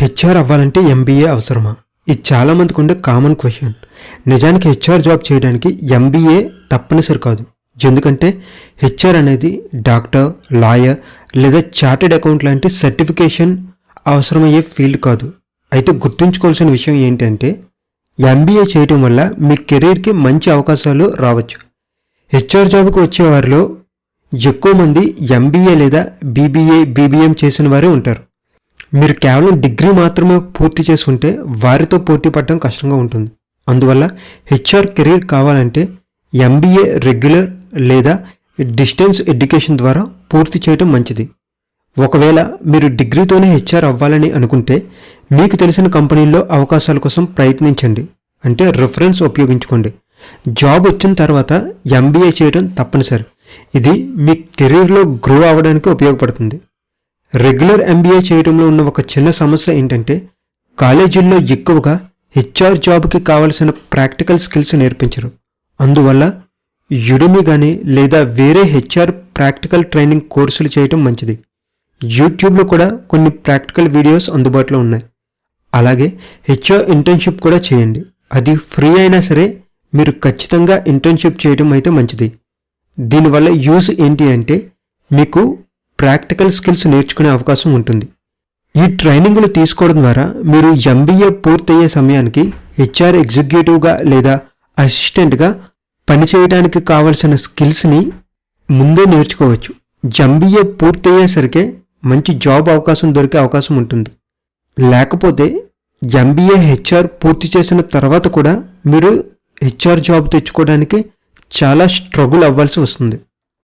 HR అవ్వాలంటే MBA అవసరమా? ఇది చాలామందికి ఉండే కామన్ క్వశ్చన్. నిజానికి హెచ్ఆర్ జాబ్ చేయడానికి ఎంబీఏ తప్పనిసరి కాదు. ఎందుకంటే హెచ్ఆర్ అనేది డాక్టర్, లాయర్ లేదా చార్టెడ్ అకౌంట్ లాంటి సర్టిఫికేషన్ అవసరమయ్యే ఫీల్డ్ కాదు. అయితే గుర్తుంచుకోవాల్సిన విషయం ఏంటంటే ఎంబీఏ చేయడం వల్ల మీ కెరీర్కి మంచి అవకాశాలు రావచ్చు. హెచ్ఆర్ జాబ్కి వచ్చే వారిలో ఎక్కువ మంది ఎంబీఏ లేదా బీబీఎం చేసిన వారే ఉంటారు. మీరు కేవలం డిగ్రీ మాత్రమే పూర్తి చేసుకుంటే వారితో పోటీ పడడం కష్టంగా ఉంటుంది. అందువల్ల హెచ్ఆర్ కెరీర్ కావాలంటే ఎంబీఏ రెగ్యులర్ లేదా డిస్టెన్స్ ఎడ్యుకేషన్ ద్వారా పూర్తి చేయడం మంచిది. ఒకవేళ మీరు డిగ్రీతోనే హెచ్ఆర్ అవ్వాలని అనుకుంటే మీకు తెలిసిన కంపెనీల్లో అవకాశాల కోసం ప్రయత్నించండి. అంటే రిఫరెన్స్ ఉపయోగించుకోండి. జాబ్ వచ్చిన తర్వాత ఎంబీఏ చేయడం తప్పనిసరి. ఇది మీ కెరీర్లో గ్రో అవ్వడానికి ఉపయోగపడుతుంది. రెగ్యులర్ ఎంబీఏ చేయడంలో ఉన్న ఒక చిన్న సమస్య ఏంటంటే కాలేజీల్లో ఎక్కువగా హెచ్ఆర్ జాబ్కి కావలసిన ప్రాక్టికల్ స్కిల్స్ నేర్పించరు. అందువల్ల యుడమీ కానీ లేదా వేరే హెచ్ఆర్ ప్రాక్టికల్ ట్రైనింగ్ కోర్సులు చేయడం మంచిది. యూట్యూబ్లో కూడా కొన్ని ప్రాక్టికల్ వీడియోస్ అందుబాటులో ఉన్నాయి. అలాగే హెచ్ఆర్ ఇంటర్న్షిప్ కూడా చేయండి. అది ఫ్రీ అయినా సరే మీరు ఖచ్చితంగా ఇంటర్న్షిప్ చేయడం అయితే మంచిది. దీనివల్ల యూజ్ ఏంటి అంటే మీకు ప్రాక్టికల్ స్కిల్స్ నేర్చుకునే అవకాశం ఉంటుంది. ఈ ట్రైనింగ్లు తీసుకోవడం ద్వారా మీరు ఎంబీఏ పూర్తయ్యే సమయానికి హెచ్ఆర్ ఎగ్జిక్యూటివ్గా లేదా అసిస్టెంట్గా పనిచేయడానికి కావలసిన స్కిల్స్ని ముందే నేర్చుకోవచ్చు. ఎంబీఏ పూర్తయ్యేసరికే మంచి జాబ్ అవకాశం దొరికే అవకాశం ఉంటుంది. లేకపోతే ఎంబీఏ హెచ్ఆర్ పూర్తి చేసిన తర్వాత కూడా మీరు హెచ్ఆర్ జాబ్ తెచ్చుకోవడానికి చాలా స్ట్రగుల్ అవ్వాల్సి వస్తుంది.